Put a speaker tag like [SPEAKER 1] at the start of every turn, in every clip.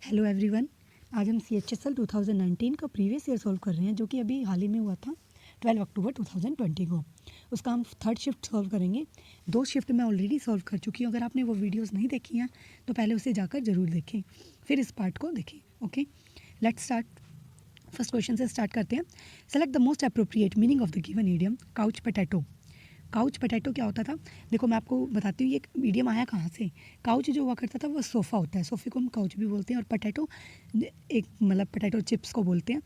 [SPEAKER 1] Hello everyone. आज हम CHSL 2019 का प्रीवियस ईयर सॉल्व कर रहे हैं, जो कि अभी हाल ही में हुआ था 12 अक्टूबर 2020 को। उसका हम थर्ड शिफ्ट सॉल्व करेंगे। 2 शिफ्ट मैं ऑलरेडी सॉल्व कर चुकी हूँ। अगर आपने वो वीडियोस नहीं देखी हैं तो पहले उसे जाकर ज़रूर देखें, फिर इस पार्ट को देखें। Okay, let's start. First question से स्टार्ट करते हैं। Select the most appropriate meaning of the given idiom couch potato. Couch potato क्या होता था? देखो मैं आपको बताती हूँ ये मीडियम आया कहाँ से। काउच जो हुआ करता था वो सोफ़ा होता है, सोफ़े को हम काउच भी बोलते हैं, और पोटैटो एक मतलब पोटैटो चिप्स को बोलते हैं।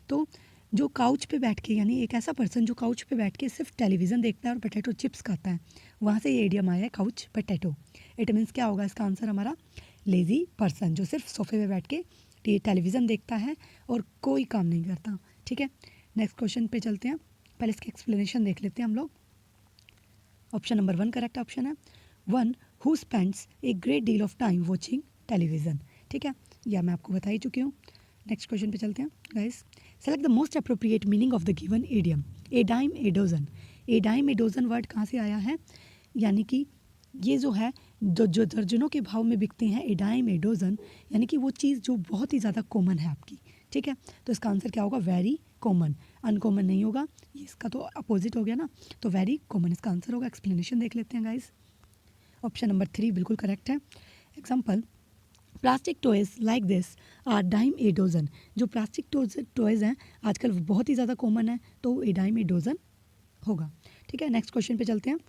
[SPEAKER 1] तो जो काउच पे बैठ के, यानी एक ऐसा पर्सन जो काउच पे बैठ के सिर्फ टेलीविज़न देखता है और पोटैटो चिप्स खाता है, वहाँ से ये इडियम आया है काउच पोटैटो। इट मीन्स क्या होगा इसका आंसर हमारा? लेज़ी पर्सन, जो सिर्फ सोफ़े पे बैठ के टेलीविज़न देखता है और कोई काम नहीं करता। ठीक है, नेक्स्ट क्वेश्चन पे चलते हैं। पहले इसकी एक्सप्लेनेशन देख लेते हैं हम लोग। ऑप्शन नंबर 1 करेक्ट ऑप्शन है। 1 who spends a great deal of time watching television. ठीक है, या मैं आपको बता ही चुकी हूँ। नेक्स्ट क्वेश्चन पे चलते हैं guys. Select the most appropriate meaning of the given idiom. A dime a dozen. A dime a dozen word कहाँ से आया है? यानी कि ये जो है जो दर्जनों के भाव में बिकते हैं, ए डाइम ए डोजन, यानी कि वो चीज़ जो बहुत ही ज़्यादा कॉमन है आपकी। ठीक है, तो इसका आंसर क्या होगा? Very common. अनकॉमन नहीं होगा, इसका तो अपोजिट हो गया ना, तो वेरी कॉमन इसका आंसर होगा। एक्सप्लेनेशन देख लेते हैं गाइस। ऑप्शन नंबर 3 बिल्कुल करेक्ट है। Example, plastic toys like this are dime a dozen. जो प्लास्टिक टॉयज़ हैं आजकल वो बहुत ही ज़्यादा कॉमन है, तो ए डाइम ए डोजन होगा। ठीक है, नेक्स्ट क्वेश्चन पे चलते हैं।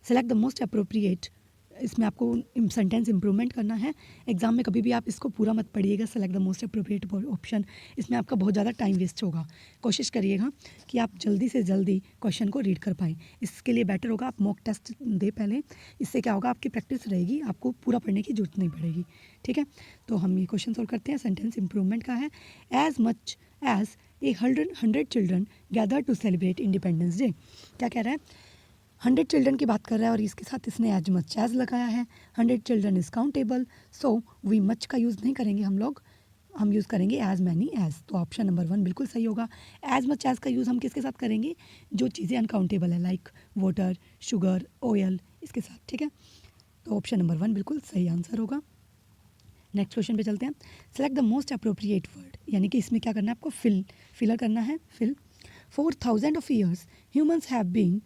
[SPEAKER 1] Select the most appropriate. इसमें आपको सेंटेंस इंप्रूवमेंट करना है। एग्जाम में कभी भी आप इसको पूरा मत पढ़िएगा, select the most appropriate option. इसमें आपका बहुत ज़्यादा टाइम वेस्ट होगा। कोशिश करिएगा कि आप जल्दी से जल्दी क्वेश्चन को रीड कर पाएँ। इसके लिए बेटर होगा आप मॉक टेस्ट दे पहले। इससे क्या होगा, आपकी प्रैक्टिस रहेगी, आपको पूरा पढ़ने की जरूरत नहीं पड़ेगी। ठीक है, तो हम ये क्वेश्चन सोल्व करते हैं। सेंटेंस इंप्रूवमेंट का है। As much as a 100 children gather to celebrate independence day. क्या कह रहा है? 100 चिल्ड्रन की बात कर रहा है और इसके साथ इसने एज मच एज लगाया है। 100 children is countable, so we much का यूज़ नहीं करेंगे हम लोग, हम यूज़ करेंगे एज मैनी एज। तो ऑप्शन नंबर 1 बिल्कुल सही होगा। एज मच एज का यूज़ हम किसके साथ करेंगे? जो चीज़ें अनकाउंटेबल है, लाइक वाटर, शुगर, ऑयल, इसके साथ। ठीक है, तो ऑप्शन नंबर 1 बिल्कुल सही आंसर होगा। नेक्स्ट क्वेश्चन पे चलते हैं। Select the most appropriate word, यानी कि इसमें क्या करना है आपको? फिलर करना है। Fill. 4000 of years humans have been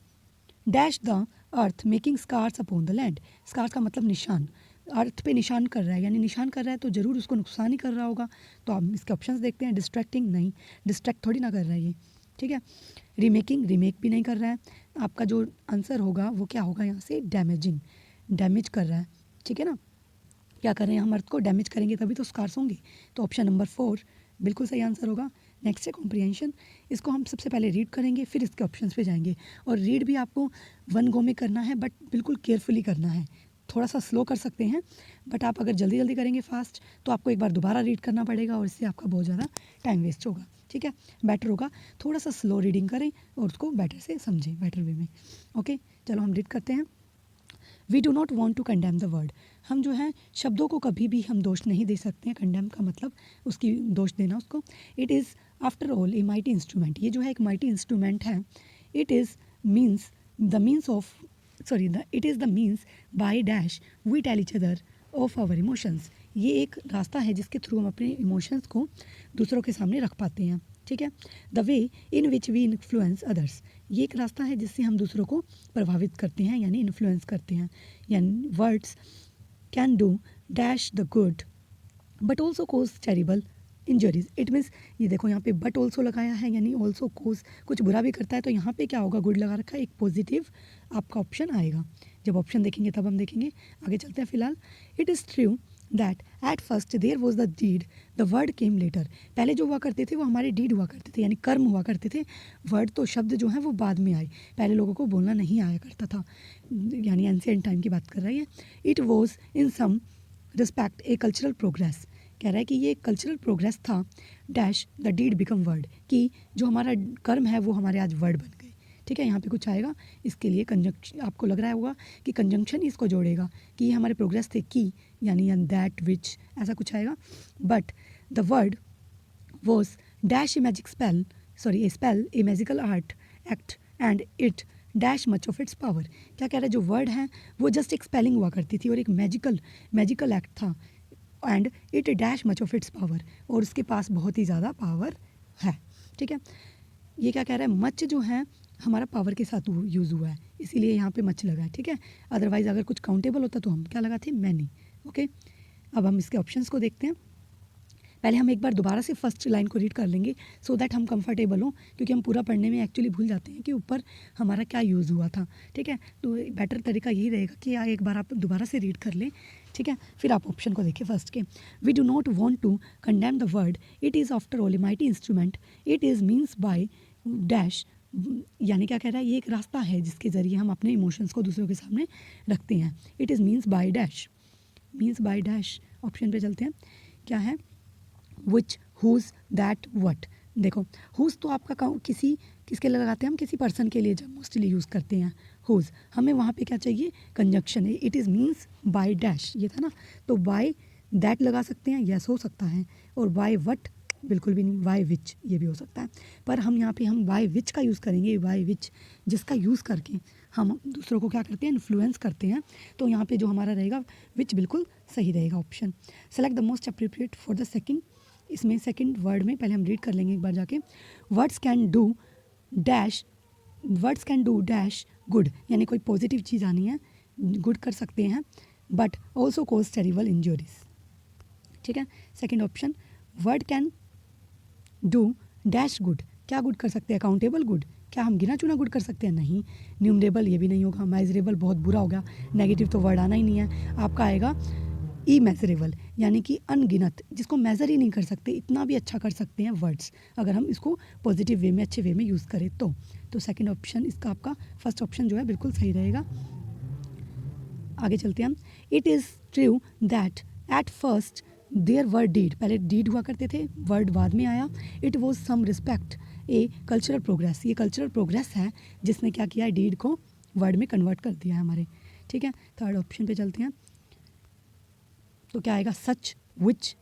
[SPEAKER 1] dash the earth making scars upon the land. Scars का मतलब निशान, अर्थ पे निशान कर रहा है, यानी निशान कर रहा है तो ज़रूर उसको नुकसान ही कर रहा होगा। तो आप इसके ऑप्शंस देखते हैं। डिस्ट्रैक्टिंग, नहीं, डिस्ट्रैक्ट थोड़ी ना कर रहा है ये। ठीक है, रीमेकिंग, रीमेक भी नहीं कर रहा है। आपका जो आंसर होगा वो क्या होगा यहाँ से? डैमेजिंग, डैमेज कर रहा है। ठीक है ना, क्या कर रहे हैं हम? अर्थ को डैमेज करेंगे तभी तो स्कार्स होंगे। तो ऑप्शन नंबर 4 बिल्कुल सही आंसर होगा। नेक्स्ट है कॉम्प्रिहेंशन। इसको हम सबसे पहले रीड करेंगे, फिर इसके ऑप्शंस पे जाएंगे। और रीड भी आपको 1 गो में करना है, बट बिल्कुल केयरफुली करना है। थोड़ा सा स्लो कर सकते हैं, बट आप अगर जल्दी जल्दी करेंगे फास्ट तो आपको एक बार दोबारा रीड करना पड़ेगा और इससे आपका बहुत ज़्यादा टाइम वेस्ट होगा। ठीक है, बेटर होगा थोड़ा सा स्लो रीडिंग करें और उसको बेटर से समझें, बेटर वे में। ओके, चलो हम रीड करते हैं। We do not want to condemn the word. हम जो है शब्दों को कभी भी हम दोष नहीं दे सकते हैं। कंडेम का मतलब उसकी दोष देना उसको। It is after all a mighty instrument. ये जो है एक माइटी इंस्ट्रूमेंट है। It is means the means of it is the means by dash we tell each other of our emotions. ये एक रास्ता है जिसके थ्रू हम अपने इमोशंस को दूसरों के सामने रख पाते हैं। ठीक है, the way in which we influence others. ये एक रास्ता है जिससे हम दूसरों को प्रभावित करते हैं, यानी इन्फ्लुएंस करते हैं। यानी words can do dash the good but also cause terrible injuries. It means, ये देखो यहाँ पे बट ऑल्सो लगाया है, यानी ऑल्सो कोज कुछ बुरा भी करता है, तो यहाँ पे क्या होगा? गुड लगा रखा है, एक पॉजिटिव आपका ऑप्शन आएगा। जब ऑप्शन देखेंगे तब हम देखेंगे। आगे चलते हैं फिलहाल। It is true that at first there was the deed the word came later. पहले जो हुआ करते थे वो हमारे डीड हुआ करते थे, यानी कर्म हुआ करते थे। वर्ड तो शब्द जो हैं वो बाद में आए, पहले लोगों को बोलना नहीं आया करता था, यानी एंशिएंट टाइम की बात कर रही है। It was in some respect a cultural progress. कह रहा है कि ये कल्चरल प्रोग्रेस था। Dash the deed become word, कि जो हमारा कर्म है वो हमारे आज वर्ड बन गए। ठीक है, यहाँ पे कुछ आएगा, इसके लिए कंजंक्शन आपको लग रहा होगा कि कंजंक्शन ही इसको जोड़ेगा, कि ये हमारे प्रोग्रेस थे की, यानी दैट विच, ऐसा कुछ आएगा। But the word was dash a magic spell, A spell A magical art act and it dash much of its power. क्या कह रहा है? जो वर्ड है वो जस्ट एक स्पेलिंग हुआ करती थी और एक मैजिकल एक्ट था, and it dash much of its power, और उसके पास बहुत ही ज़्यादा पावर है। ठीक है, ये क्या कह रहा है, मच जो है हमारा पावर के साथ यूज़ हुआ है, इसीलिए यहाँ पे मच लगा है। ठीक है, अदरवाइज़ अगर कुछ काउंटेबल होता तो हम क्या लगाते, मैनी। ओके, अब हम इसके ऑप्शंस को देखते हैं। पहले हम एक बार दोबारा से फर्स्ट लाइन को रीड कर लेंगे सो दैट हम कंफर्टेबल हों, क्योंकि हम पूरा पढ़ने में एक्चुअली भूल जाते हैं कि ऊपर हमारा क्या यूज़ हुआ था। ठीक है, तो बेटर तरीका यही रहेगा कि एक बार आप दोबारा से रीड कर लें। ठीक है, फिर आप ऑप्शन को देखिए फर्स्ट के। We do not want to condemn the word, it is after all a mighty instrument, it is means by dash, यानी क्या कह रहा है, ये एक रास्ता है जिसके ज़रिए हम अपने इमोशंस को दूसरों के सामने रखते हैं। It is means by dash, means by dash. Option पे चलते हैं, क्या है, विच, हुज, दैट, वट। देखो हुज तो आपका किसी किसके लिए लगाते हैं हम, किसी पर्सन के लिए जब मोस्टली यूज़ करते हैं हुज, हमें वहाँ पे क्या चाहिए, कंजक्शन है। It is means by dash, ये था ना, तो बाय दैट लगा सकते हैं, यस हो सकता है, और बाय वट बिल्कुल भी नहीं, बाय विच ये भी हो सकता है, पर हम यहाँ पे हम बाय विच का यूज़ करेंगे, बाय विच, जिसका यूज़ करके हम दूसरों को क्या करते हैं, इन्फ्लुएंस करते हैं। तो यहाँ पे जो हमारा रहेगा विच बिल्कुल सही रहेगा option. Select the most appropriate for the second, इसमें सेकंड वर्ड में पहले हम रीड कर लेंगे एक बार जाके। Words can do dash, words can do dash good, यानी कोई पॉजिटिव चीज़ आनी है, गुड कर सकते हैं, but also cause terrible injuries. ठीक है, second option, word can do dash good, क्या गुड कर सकते हैं, काउंटेबल गुड, क्या हम गिना चुना गुड कर सकते हैं, नहीं। न्यूमरेबल ये भी नहीं होगा, मेजरेबल बहुत बुरा होगा, नेगेटिव तो वर्ड आना ही नहीं है, आपका आएगा इमेजरेबल, यानी कि अनगिनत, जिसको मेज़र ही नहीं कर सकते, इतना भी अच्छा कर सकते हैं वर्ड्स अगर हम इसको पॉजिटिव वे में, अच्छे वे में यूज़ करें तो सेकंड ऑप्शन इसका आपका फर्स्ट ऑप्शन जो है बिल्कुल सही रहेगा। आगे चलते हैं हम। It is true that at first there word deed, पहले डीड हुआ करते थे, वर्ड बाद में आया। It was some respect a cultural progress, ये कल्चरल प्रोग्रेस है जिसने क्या किया है, डीड को वर्ड में कन्वर्ट कर दिया है हमारे। ठीक है, थर्ड ऑप्शन पे चलते हैं, तो क्या आएगा, सच, विच,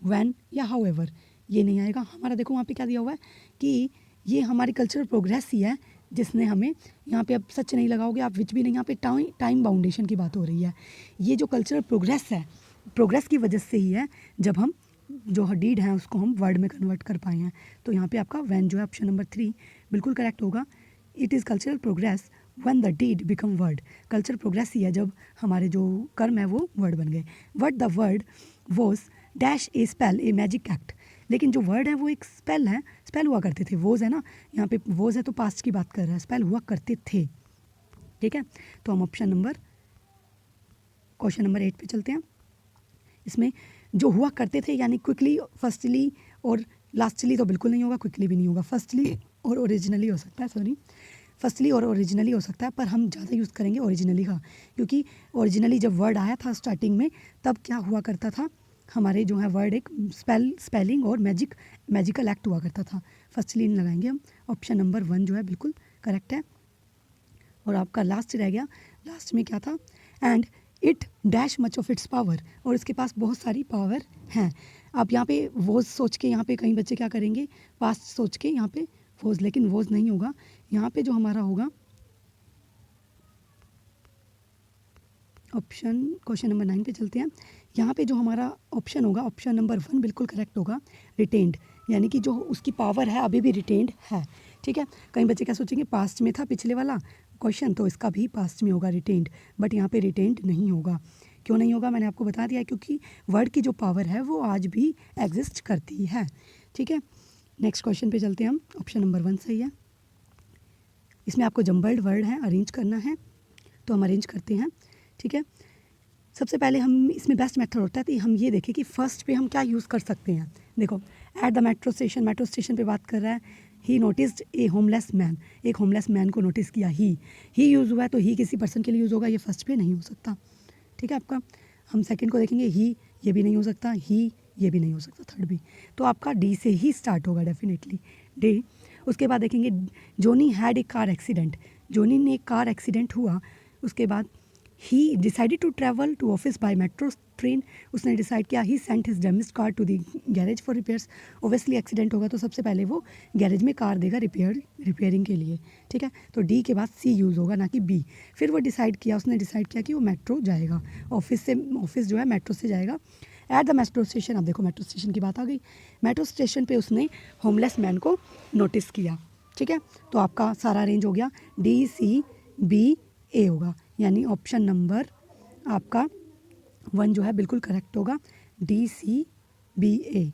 [SPEAKER 1] वैन या हाउ एवर, ये नहीं आएगा हमारा। देखो वहाँ पे क्या दिया हुआ है कि ये हमारी कल्चरल प्रोग्रेस ही है जिसने हमें, यहाँ पे अब सच नहीं लगाओगे आप, विच भी नहीं, यहाँ पे टाइम बाउंडेशन की बात हो रही है। ये जो कल्चरल प्रोग्रेस है, प्रोग्रेस की वजह से ही है जब हम जो डीड है उसको हम वर्ड में कन्वर्ट कर पाए हैं। तो यहाँ पे आपका वैन जो है ऑप्शन नंबर 3 बिल्कुल करेक्ट होगा। It is cultural progress when the deed become word, cultural progress ही है जब हमारे जो कर्म है वो वर्ड बन गए। What the word was dash A spell a magic act, लेकिन जो वर्ड है वो एक स्पेल है, स्पेल हुआ करते थे, वोज है ना, यहाँ पे वोज है तो पास्ट की बात कर रहा है, स्पेल हुआ करते थे। ठीक है, तो हम ऑप्शन नंबर, क्वेश्चन नंबर 8 पे चलते हैं। इसमें जो हुआ करते थे यानी क्विकली, फर्स्टली और लास्टली तो बिल्कुल नहीं होगा, क्विकली भी नहीं होगा, फर्स्टली और ओरिजिनली हो सकता है, सॉरी, फर्स्टली और ओरिजिनली हो सकता है, पर हम ज़्यादा यूज़ करेंगे ओरिजिनली का, क्योंकि ओरिजिनली जब वर्ड आया था स्टार्टिंग में तब क्या हुआ करता था, हमारे जो है वर्ड एक स्पेलिंग और मैजिकल एक्ट हुआ करता था। फर्स्टली नहीं लगाएंगे हम, ऑप्शन नंबर 1 जो है बिल्कुल करेक्ट है। और आपका लास्ट रह गया, लास्ट में क्या था, and it dash much of its power, और इसके पास बहुत सारी पावर हैं। आप यहाँ पे वोज सोच के, यहाँ पे कई बच्चे क्या करेंगे, पास्ट सोच के यहाँ पे वोज, लेकिन वोज नहीं होगा, यहाँ पे जो हमारा होगा ऑप्शन, क्वेश्चन नंबर 9 पे चलते हैं। यहाँ पे जो हमारा ऑप्शन होगा, ऑप्शन नंबर 1 बिल्कुल करेक्ट होगा, रिटेन्ड, यानी कि जो उसकी पावर है अभी भी रिटेन्ड है। ठीक है, कई बच्चे क्या सोचेंगे, पास्ट में था पिछले वाला क्वेश्चन तो इसका भी पास्ट में होगा रिटेन्ड, बट यहाँ पे रिटेन्ड नहीं होगा। क्यों नहीं होगा, मैंने आपको बता दिया, क्योंकि वर्ड की जो पावर है वो आज भी एग्जिस्ट करती है। ठीक है, नेक्स्ट क्वेश्चन पे चलते हैं हम, ऑप्शन नंबर 1 सही है। इसमें आपको जम्बल्ड वर्ड है, अरेंज करना है, तो हम अरेंज करते हैं। ठीक है, सबसे पहले हम इसमें बेस्ट मेथड होता है कि हम ये देखें कि फर्स्ट पे हम क्या यूज़ कर सकते हैं। देखो, एट द मेट्रो स्टेशन पे बात कर रहा है, ही नोटिस्ड ए होमलेस मैन, एक होमलेस मैन को नोटिस किया, ही यूज़ हुआ है तो ही किसी पर्सन के लिए यूज़ होगा, ये फर्स्ट पे नहीं हो सकता। ठीक है, आपका हम सेकंड को देखेंगे, ही ये भी नहीं हो सकता, ही ये भी नहीं हो सकता, थर्ड भी, तो आपका डी से ही स्टार्ट होगा डेफिनेटली, डे। उसके बाद देखेंगे, Johnny had a car accident, Johnny ने एक कार एक्सीडेंट हुआ, उसके बाद he decided to travel to office by metro train, उसने डिसाइड किया, he sent his damage car to the garage for repairs, obviously accident होगा तो सबसे पहले वो गैरेज में कार देगा रिपेयरिंग के लिए। ठीक है, तो डी के बाद सी यूज़ होगा ना कि बी। फिर वो डिसाइड किया, उसने डिसाइड किया कि वो मेट्रो जाएगा, ऑफिस जो है मेट्रो से जाएगा, एट द मेट्रो स्टेशन, अब देखो मेट्रो स्टेशन की बात आ गई, मेट्रो स्टेशन पे उसने होमलेस मैन को नोटिस किया, ठीक है। तो आपका सारा रेंज हो गया DCBA होगा, यानी ऑप्शन नंबर आपका 1 जो है बिल्कुल करेक्ट होगा, DCBA।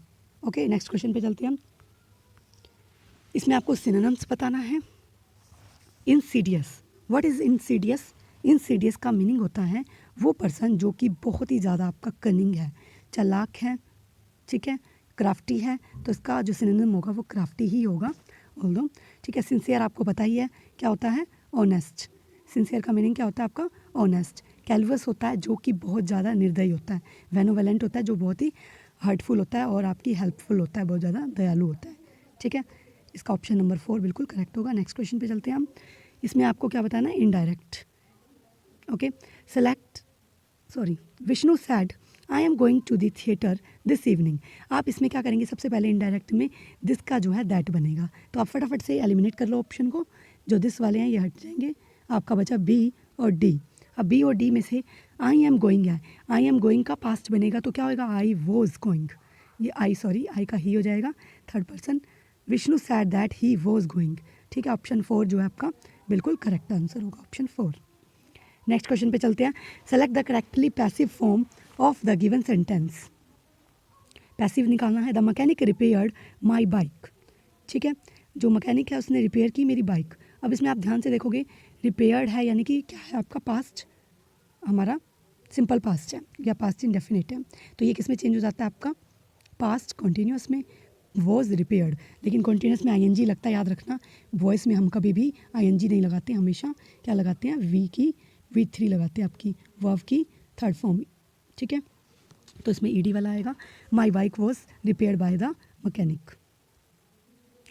[SPEAKER 1] ओके, नेक्स्ट क्वेश्चन पे चलते हैं हम। इसमें आपको सिनोनिम्स बताना है। Insidious, what is Insidious? Insidious का मीनिंग होता है वो पर्सन जो कि बहुत ही ज़्यादा आपका कनिंग है, चालाक है, ठीक है, क्राफ्टी है, तो इसका जो सिनोनिम होगा वो क्राफ्टी ही होगा। ऑल्दो, ठीक है। सिंसियर आपको पता ही है क्या होता है, ऑनेस्ट। सिंसियर का मीनिंग क्या होता है आपका, ऑनेस्ट। कैलवस होता है जो कि बहुत ज़्यादा निर्दयी होता है। वेनोवेलेंट होता है जो बहुत ही हर्टफुल होता है और आपकी हेल्पफुल होता है, बहुत ज़्यादा दयालु होता है, ठीक है। इसका ऑप्शन नंबर 4 बिल्कुल करेक्ट होगा। नेक्स्ट क्वेश्चन पे चलते हैं हम। इसमें आपको क्या बताना है, indirect. Okay, select, sorry, Vishnu said I am going to the theatre this evening. आप इसमें क्या करेंगे, सबसे पहले इनडायरेक्ट में दिस का जो है दैट बनेगा, तो आप फटाफट से एलिमिनेट कर लो ऑप्शन को, जो दिस वाले हैं ये हट जाएंगे, आपका बचा बी और डी। अब बी और डी में से आई एम गोइंग है, आई एम गोइंग का पास्ट बनेगा तो क्या होगा, आई वॉज गोइंग, ये आई का ही हो जाएगा, third person. Vishnu sad that he was going, ठीक है। ऑप्शन 4 जो है आपका बिल्कुल करेक्ट आंसर होगा, ऑप्शन 4। नेक्स्ट क्वेश्चन पे चलते हैं। Select the correctly passive form of the given sentence. Passive निकालना है, the mechanic repaired my bike, ठीक है। जो मैकेनिक है उसने रिपेयर की मेरी बाइक। अब इसमें आप ध्यान से देखोगे, रिपेयर्ड है यानी कि क्या है आपका, पास्ट हमारा सिंपल पास्ट है या पास्ट इंडेफिनिट है, तो ये किस में चेंज हो जाता है आपका, पास्ट कॉन्टीन्यूस में, वॉज रिपेयर्ड। लेकिन कॉन्टीन्यूस में ING लगता है, याद रखना। वॉइस में हम कभी भी ING नहीं लगाते, हमेशा क्या लगाते हैं, V3 लगाते हैं, आपकी वर्ब की थर्ड फॉर्म, ठीक है। तो इसमें ED वाला आएगा, my bike was repaired by the mechanic,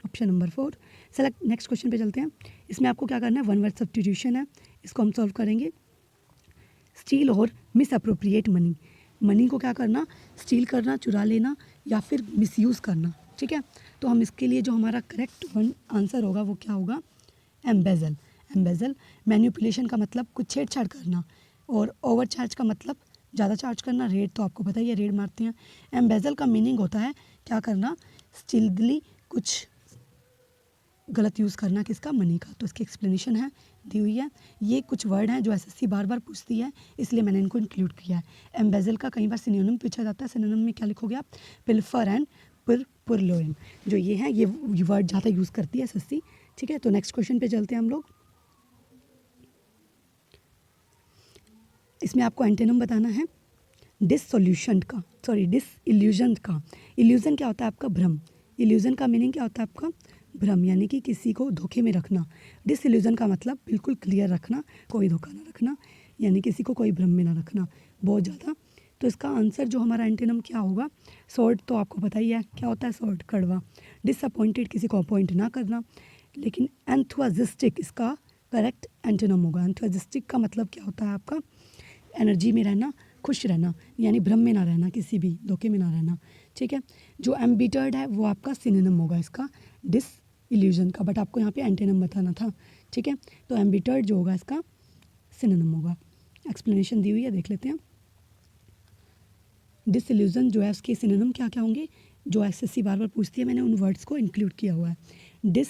[SPEAKER 1] option number 4। Select, next question पे चलते हैं। इसमें आपको क्या करना है, वन वर्ड सब्स्टिट्यूशन है, इसको हम सॉल्व करेंगे। स्टील और मिस अप्रोप्रिएट मनी, मनी को क्या करना, स्टील करना, चुरा लेना या फिर मिसयूज़ करना, ठीक है। तो हम इसके लिए जो हमारा करेक्ट वन आंसर होगा वो क्या होगा, एम्बेजल। एम्बेजल मैनिपुलेशन का मतलब कुछ छेड़छाड़ करना, और ओवर चार्ज का मतलब ज़्यादा चार्ज करना, रेड तो आपको पता ही है, रेड मारते हैं। एम्बेजल का मीनिंग होता है क्या करना, स्टिल्डली कुछ गलत यूज़ करना, किसका, मनी का। तो इसकी एक्सप्लेनेशन है दी हुई है। ये कुछ वर्ड हैं जो SSC बार बार पूछती है, इसलिए मैंने इनको इंक्लूड किया है। एम्बेजल का कई बार सिनोनिम पूछा जाता है, सिनोनिम में क्या लिखोगे आप, पिल्फर एंड पुरलोइन, जो ये हैं ये वर्ड ज़्यादा यूज़ करती है SSC, ठीक है। तो नेक्स्ट क्वेश्चन पे चलते हैं हम लोग। इसमें आपको एंटेनम बताना है डिसोल्यूशन का, सॉरी डिसइल्यूजन का। इल्यूजन क्या होता है आपका, भ्रम। इल्यूजन का मीनिंग क्या होता है आपका, भ्रम, यानी कि किसी को धोखे में रखना। डिसइल्यूजन का मतलब बिल्कुल क्लियर रखना, कोई धोखा ना रखना, यानी किसी को कोई भ्रम में ना रखना बहुत ज़्यादा। तो इसका आंसर जो हमारा एंटेनम क्या होगा, सॉर्ट तो आपको पता ही है क्या होता है, सॉर्ट कड़वा। डिसअपॉइंटेड, किसी को अपॉइंट ना करना। लेकिन एंथुआजिस्टिक इसका करेक्ट एंटेनम होगा। एंथुआजिस्टिक का मतलब क्या होता है आपका, एनर्जी में रहना, खुश रहना, यानी भ्रम में ना रहना, किसी भी धोखे में ना रहना, ठीक है। जो एम्बिटर्ड है वो आपका सिनोनिम होगा इसका डिसइल्यूजन का, बट आपको यहाँ पे एंटेनम बताना था, ठीक है। तो एम्बिटर्ड जो होगा इसका सिनोनिम होगा। एक्सप्लेनेशन दी हुई है, देख लेते हैं। डिसइल्यूजन जो है उसके सिनोनिम क्या क्या होंगे, जो SSC बार बार पूछती है, मैंने उन वर्ड्स को इंक्लूड किया हुआ है। Dish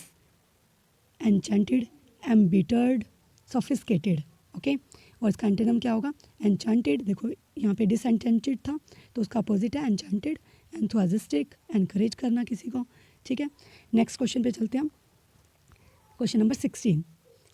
[SPEAKER 1] enchanted, embittered, sophisticated, okay. और इसका एंटेनम क्या होगा, एनचांटेड। देखो यहाँ पे डिसएनचेंटेड था तो उसका अपोजिट है एनचांटेड। एंथुआजिस्टिक, एनकरेज करना किसी को, ठीक है। नेक्स्ट क्वेश्चन पे चलते हैं हम, क्वेश्चन नंबर 16।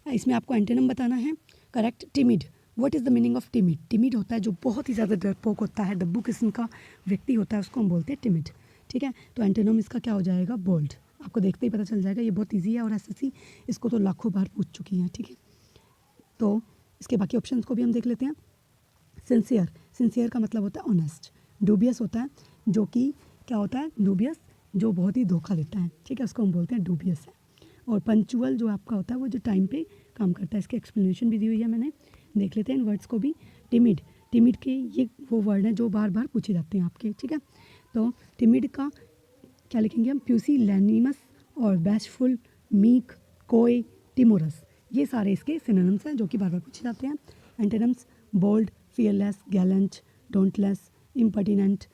[SPEAKER 1] इसमें आपको एंटेनम बताना है correct, timid. What is the meaning of timid? Timid होता है जो बहुत ही ज़्यादा डरपोक होता है, दब्बू किस्म का व्यक्ति होता है, उसको हम बोलते हैं टिमिड, ठीक है। तो एंटेनम इसका क्या हो जाएगा, बोल्ड। आपको देखते ही पता चल जाएगा, ये बहुत ईजी है और SSC इसको तो लाखों बार पूछ चुकी है, ठीक है। तो इसके बाकी ऑप्शंस को भी हम देख लेते हैं। सिंसियर, सिंसियर का मतलब होता है ऑनेस्ट। डूबियस होता है जो कि क्या होता है, डूबियस जो बहुत ही धोखा देता है, ठीक है, उसको हम बोलते हैं डूबियस है। और पंचुअल जो आपका होता है वो जो टाइम पे काम करता है। इसकी एक्सप्लेनेशन भी दी हुई है, मैंने देख लेते हैं इन वर्ड्स को भी। टिमिड, टिमिड के ये वो वर्ड हैं जो बार बार पूछे जाते हैं आपके, ठीक है। तो टिमिड का क्या लिखेंगे हम, प्यूसिलैनिमस और बैशफुल, मीक, कोय, टिमोरस, ये सारे इसके सिनोनिम्स हैं जो कि बार बार पूछे जाते हैं। Antonyms bold, fearless, gallant, dauntless, impertinent,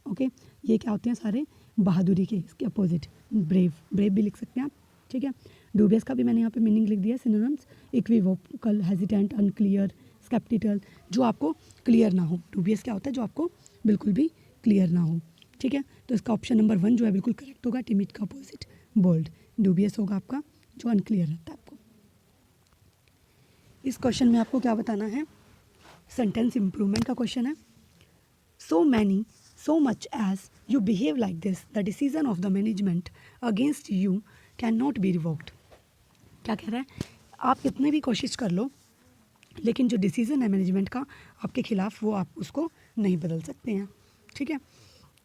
[SPEAKER 1] okay, ये क्या होते हैं सारे बहादुरी के, इसके अपोजिट ब्रेव, ब्रेव भी लिख सकते हैं आप, ठीक है। डूबियस का भी मैंने यहाँ पे मीनिंग लिख दिया, synonyms equivocal, hesitant, unclear, sceptical, जो आपको क्लियर ना हो। डूबियस क्या होता है, जो आपको बिल्कुल भी क्लियर ना हो, ठीक है। तो इसका ऑप्शन नंबर 1 जो है बिल्कुल करेक्ट होगा, टिमिड का अपोजिट बोल्ड, डूबियस होगा आपका जो अनक्लियर रहता है आपको। इस क्वेश्चन में आपको क्या बताना है, सेंटेंस इम्प्रूवमेंट का क्वेश्चन है। So many, so much as you behave like this, the decision of the management against you cannot be revoked। क्या कह रहा है, आप कितने भी कोशिश कर लो लेकिन जो डिसीज़न है मैनेजमेंट का आपके खिलाफ, वो आप उसको नहीं बदल सकते हैं, ठीक है।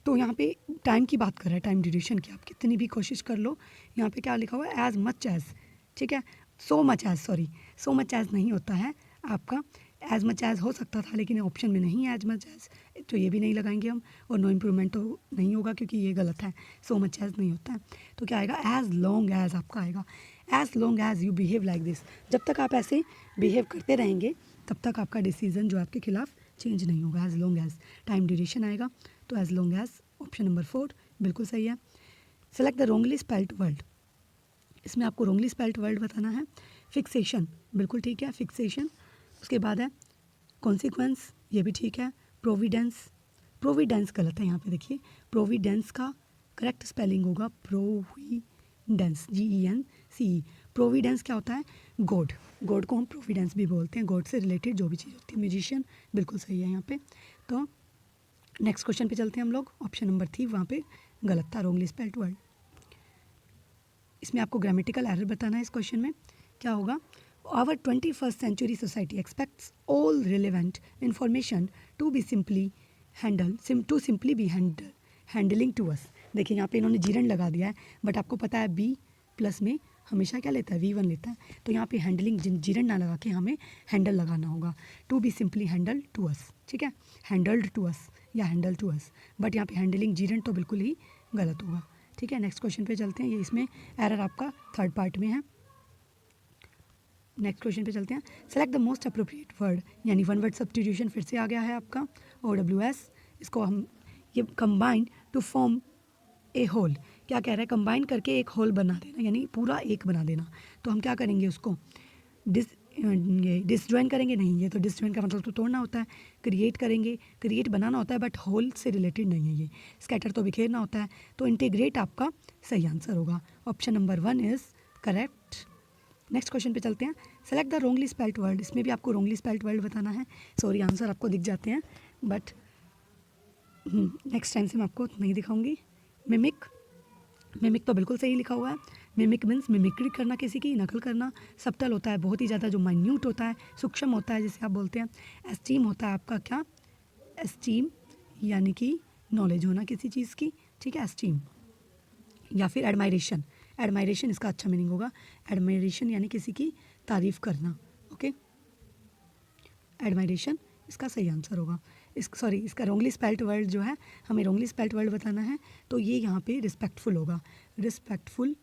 [SPEAKER 1] तो यहाँ पे टाइम की बात कर रहा है, टाइम ड्यूरेशन की, आप कितनी भी कोशिश कर लो, यहाँ पे क्या लिखा हुआ है, एज मच एज, ठीक है। So much as, sorry so much as नहीं होता है आपका, एज मच एज हो सकता था लेकिन ऑप्शन में नहीं है एज मच एज, तो ये भी नहीं लगाएंगे हम, और नो इम्प्रूवमेंट तो नहीं होगा क्योंकि ये गलत है, सो मच एज नहीं होता है। तो क्या आएगा, एज लॉन्ग एज आपका आएगा, as long as you behave like this, जब तक आप ऐसे बिहेव करते रहेंगे तब तक आपका डिसीजन जो आपके खिलाफ चेंज नहीं होगा, as long as. Time duration आएगा, तो as long as option number 4 बिल्कुल सही है। Select the wrongly spelled word, इसमें आपको रोंगली स्पेल्ड वर्ड बताना है। फिक्सेशन बिल्कुल ठीक है, फिक्सेशन। उसके बाद है कॉन्सिक्वेंस, ये भी ठीक है। प्रोविडेंस, प्रोविडेंस गलत है यहाँ पे, देखिए प्रोविडेंस का करेक्ट स्पेलिंग होगा प्रोविडेंस, GENCE। प्रोविडेंस क्या होता है, गॉड, गॉड को हम प्रोविडेंस भी बोलते हैं, गॉड से रिलेटेड जो भी चीज़ होती है। म्यूजिशियन बिल्कुल सही है यहाँ पे। तो नेक्स्ट क्वेश्चन पे चलते हैं हम लोग, ऑप्शन नंबर 3 वहाँ पे गलत था, रोंगली स्पेल्ड वर्ड। इसमें आपको ग्रामेटिकल एरर बताना है। इस क्वेश्चन में क्या होगा, our 21st century society expects all relevant information to be simply handling to us। देखिए यहाँ पे इन्होंने जीरन लगा दिया है, बट आपको पता है बी प्लस में हमेशा क्या लेता है, V1 लेता है, तो यहाँ पे हैंडलिंग जीरन ना लगा के हमें हैंडल लगाना होगा, to be simply handle to us, ठीक है, हैंडल्ड टू अस या हैंडल टू अस, बट यहाँ पे हैंडलिंग जीरन तो बिल्कुल ही गलत होगा, ठीक है। नेक्स्ट क्वेश्चन पे चलते हैं, ये इसमें एरर आपका थर्ड पार्ट में है। नेक्स्ट क्वेश्चन पे चलते हैं, select the most appropriate word, यानी वन वर्ड सब्स्टिट्यूशन फिर से आ गया है आपका, OWS। इसको हम ये combine to form a whole, क्या कह रहा है, कंबाइन करके एक होल बना देना, यानी पूरा एक बना देना। तो हम क्या करेंगे, उसको डिसजॉइन करेंगे, नहीं ये तो डिसजॉइन का मतलब तो तोड़ना होता है, क्रिएट करेंगे, क्रिएट बनाना होता है, बट होल से रिलेटेड नहीं है ये, स्कैटर तो बिखेरना होता है, तो इंटीग्रेट आपका सही आंसर होगा, option number 1 is correct. Next question पे चलते हैं, select the Rongli spelt word, इसमें भी आपको रोंगली स्पेल्ट वर्ड बताना है। सॉरी आंसर आपको दिख जाते हैं, बट नेक्स्ट टाइम से मैं आपको नहीं दिखाऊंगी। मिमिक, मिमिक तो बिल्कुल सही लिखा हुआ है, मिमिक मीन्स मिमिक्री करना, किसी की नकल करना, सबटल होता है, बहुत ही ज़्यादा जो माइन्यूट होता है, सूक्ष्म होता है जिसे आप बोलते हैं। एस्टीम होता है आपका क्या, एस्टीम यानी कि नॉलेज होना किसी चीज़ की, ठीक है, एस्टीम। या फिर एडमायरेशन, एडमायरेशन इसका अच्छा मीनिंग होगा, एडमायरेशन यानी किसी की तारीफ़ करना, ओके, एडमायरेशन इसका सही आंसर होगा। इसका रोंगली स्पेल्ट वर्ड जो है, हमें रोंगली स्पेल्ट वर्ड बताना है, तो ये यहाँ पे रिस्पेक्टफुल होगा, रिस्पेक्टफुल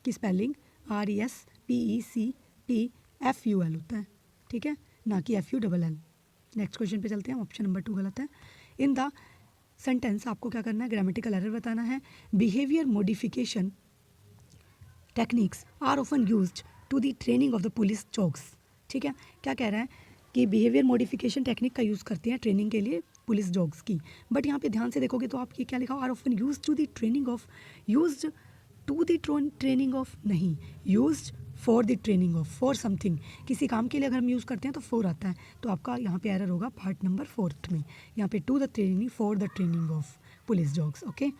[SPEAKER 1] की स्पेलिंग RESPECTFUL होता है, ठीक है, ना कि FULL। नेक्स्ट क्वेश्चन पे चलते हैं, ऑप्शन नंबर 2 गलत है। इन द सेंटेंस आपको क्या करना है, ग्रामेटिकल एरर बताना है। Behaviour modification techniques are often used to the training of the police dogs, ठीक है, क्या कह रहा है कि बिहेवियर मॉडिफिकेशन टेक्निक का यूज़ करते हैं ट्रेनिंग के लिए पुलिस डॉग्स की, बट यहाँ पे ध्यान से देखोगे तो आप ये क्या लिखा हो, are often used to the training of, used to the training of नहीं, used for the training of, for something, किसी काम के लिए अगर हम यूज़ करते हैं तो फॉर आता है, तो आपका यहाँ पे एरर होगा पार्ट नंबर 4 में, यहाँ पे to the training, for the training of police dogs, okay.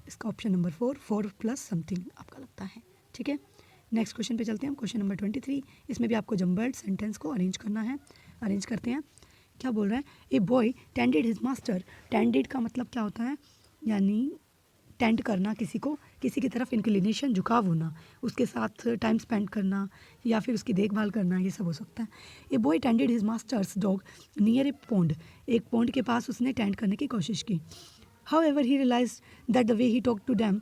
[SPEAKER 1] इसका ऑप्शन नंबर 4 प्लस समथिंग आपका लगता है, ठीक है। नेक्स्ट क्वेश्चन पे चलते हैं, क्वेश्चन नंबर 23। इसमें भी आपको जम्बल्ड सेंटेंस को अरेंज करना है, अरेंज करते हैं। क्या बोल रहा है, a boy tended his master, tended का मतलब क्या होता है, यानी टेंड करना, किसी को, किसी की तरफ इंक्लिनेशन, झुकाव होना, उसके साथ टाइम स्पेंड करना या फिर उसकी देखभाल करना, ये सब हो सकता है। A boy tended his masters dog near A pond, एक पॉन्ड के पास उसने टेंड करने की कोशिश की। However, he realized that the way he talked to them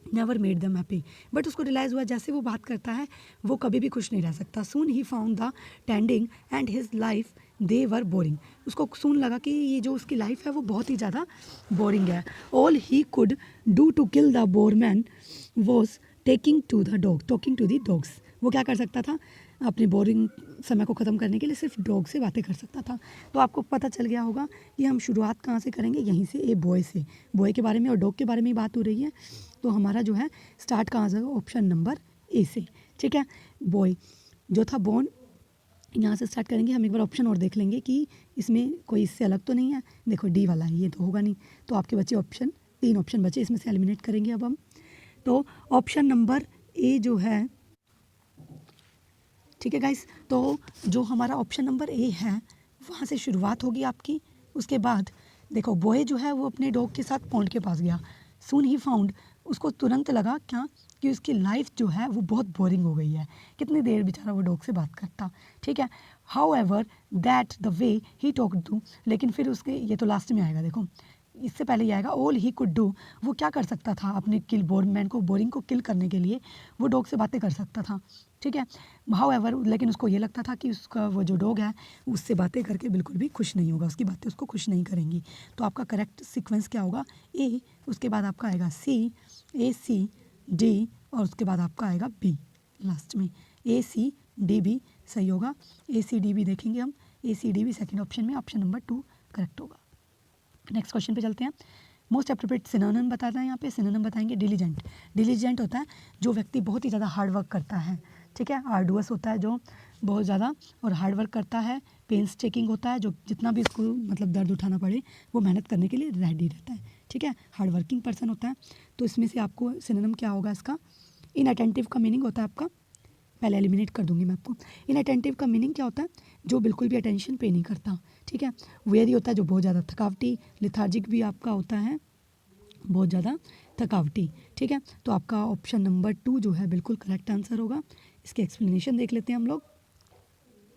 [SPEAKER 1] never made them happy. But उसको रियलाइज़ हुआ जैसे वो बात करता है वो कभी भी खुश नहीं रह सकता। Soon he found the tending and his life they were boring. उसको सून लगा कि ये जो उसकी लाइफ है वो बहुत ही ज़्यादा बोरिंग है। All he could do to kill the boredom was talking to the dogs. वो क्या कर सकता था, अपने बोरिंग समय को ख़त्म करने के लिए सिर्फ डॉग से बातें कर सकता था। तो आपको पता चल गया होगा कि हम शुरुआत कहाँ से करेंगे, यहीं से, ए बॉय से। बॉय के बारे में और डॉग के बारे में ही बात हो रही है, तो हमारा जो है स्टार्ट कहाँ से, ऑप्शन नंबर ए से। ठीक है, बॉय जो था बोर्न, यहाँ से स्टार्ट करेंगे। हम एक बार ऑप्शन और देख लेंगे कि इसमें कोई इससे अलग तो नहीं है। देखो डी वाला है, ये तो होगा नहीं। तो आपके बचे ऑप्शन, 3 ऑप्शन बचे, इसमें से एलिमिनेट करेंगे अब हम। तो ऑप्शन नंबर ए जो है, ठीक है गाइस, तो जो हमारा ऑप्शन नंबर ए है वहाँ से शुरुआत होगी आपकी। उसके बाद देखो बॉय जो है वो अपने डॉग के साथ पॉन्ड के पास गया। सून ही फाउंड, उसको तुरंत लगा क्या कि उसकी लाइफ जो है वो बहुत बोरिंग हो गई है। कितनी देर बेचारा वो डॉग से बात करता, ठीक है। However that the way he talk to, लेकिन फिर उसके, ये तो लास्ट में आएगा, देखो इससे पहले ही आएगा। ऑल ही कुड डू, वो क्या कर सकता था अपने किल बोरमैन को, बोरिंग को किल करने के लिए वो डॉग से बातें कर सकता था, ठीक है। हाउ एवर, लेकिन उसको ये लगता था कि उसका वो जो डॉग है उससे बातें करके बिल्कुल भी खुश नहीं होगा, उसकी बातें उसको खुश नहीं करेंगी। तो आपका करेक्ट सीक्वेंस क्या होगा, ए, उसके बाद आपका आएगा सी, ए सी डी, और उसके बाद आपका आएगा बी लास्ट में। ए सी डी बी सही होगा। ए सी डी बी देखेंगे हम, A C D B second option में, ऑप्शन नंबर 2 करेक्ट होगा। नेक्स्ट क्वेश्चन पे चलते हैं। मोस्ट एप्रोप्रिएट सिनोनिम बताना है यहाँ पे। सिनोनिम बताएंगे डिलीजेंट। डिलीजेंट होता है जो व्यक्ति बहुत ही ज़्यादा हार्ड वर्क करता है, ठीक है। आर्डुअस होता है जो बहुत ज़्यादा और हार्ड वर्क करता है। पेंस टेकिंग होता है जो जितना भी उसको मतलब दर्द उठाना पड़े वो मेहनत करने के लिए रेडी रहता है, ठीक है। हार्ड वर्किंग पर्सन होता है। तो इसमें से आपको सिनोनिम क्या होगा इसका, इनअटेंटिव का मीनिंग होता है आपका, पहले एलिमिनेट कर दूंगी मैं आपको। इनअटेंटिव का मीनिंग क्या होता है, जो बिल्कुल भी अटेंशन पे नहीं करता, ठीक है। वेरी होता है जो बहुत ज़्यादा थकावटी। लिथार्जिक भी आपका होता है बहुत ज़्यादा थकावटी, ठीक है। तो आपका ऑप्शन नंबर 2 जो है बिल्कुल करेक्ट आंसर होगा। इसके एक्सप्लेनेशन देख लेते हैं हम लोग।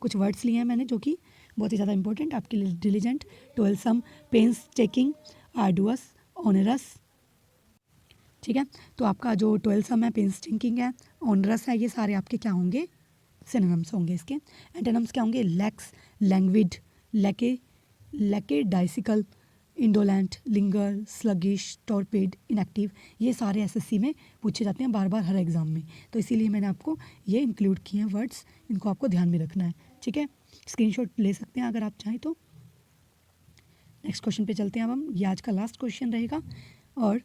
[SPEAKER 1] कुछ वर्ड्स लिए हैं मैंने जो कि बहुत ही ज़्यादा इंपॉर्टेंट आपके लिए। Diligent, toilsome, painstaking, arduous, onerous, ठीक है। तो आपका जो टोलसम है, पेंस टेकिंग है, ऑनरस है, ये सारे आपके क्या होंगे, सिनोनिम्स होंगे इसके। एंटोनिम्स क्या होंगे, lax, languid, lackadaisical, indolent, linger, sluggish, torpid, inactive. ये सारे एसएससी में पूछे जाते हैं बार बार हर एग्जाम में, तो इसीलिए मैंने आपको ये इंक्लूड किए हैं वर्ड्स, इनको आपको ध्यान में रखना है, ठीक है। स्क्रीनशॉट ले सकते हैं अगर आप चाहें तो। नेक्स्ट क्वेश्चन पे चलते हैं अब हम। ये आज का लास्ट क्वेश्चन रहेगा। और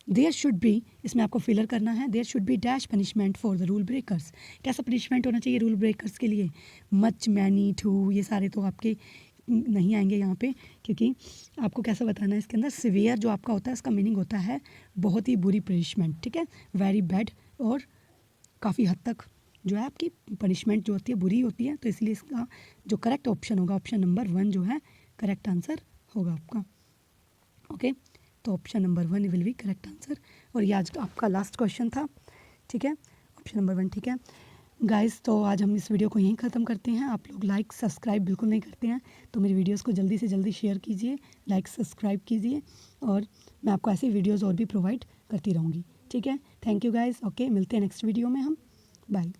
[SPEAKER 1] देयर शुड बी, इसमें आपको फिलर करना है, there should be dash punishment for the rule breakers. कैसा पनिशमेंट होना चाहिए रूल ब्रेकर्स के लिए, मच, मैनी, टू, ये सारे तो आपके नहीं आएंगे यहाँ पे, क्योंकि आपको कैसा बताना है इसके अंदर। सिवियर जो आपका होता है इसका मीनिंग होता है बहुत ही बुरी पनिशमेंट, ठीक है, वेरी बैड, और काफ़ी हद तक जो है आपकी पनिशमेंट जो होती है बुरी होती है। तो इसलिए इसका जो करेक्ट ऑप्शन होगा, ऑप्शन नंबर 1 जो है करेक्ट आंसर होगा आपका, ओके। तो option number 1 will be correct answer. और ये आज आपका लास्ट क्वेश्चन था, ठीक है, ऑप्शन नंबर 1, ठीक है गाइस। तो आज हम इस वीडियो को यहीं ख़त्म करते हैं। आप लोग लाइक सब्सक्राइब बिल्कुल नहीं करते हैं, तो मेरी वीडियोस को जल्दी से जल्दी शेयर कीजिए, लाइक सब्सक्राइब कीजिए, और मैं आपको ऐसी वीडियोस और भी प्रोवाइड करती रहूँगी, ठीक है। थैंक यू गाइस, ओके, मिलते हैं नेक्स्ट वीडियो में हम, बाय।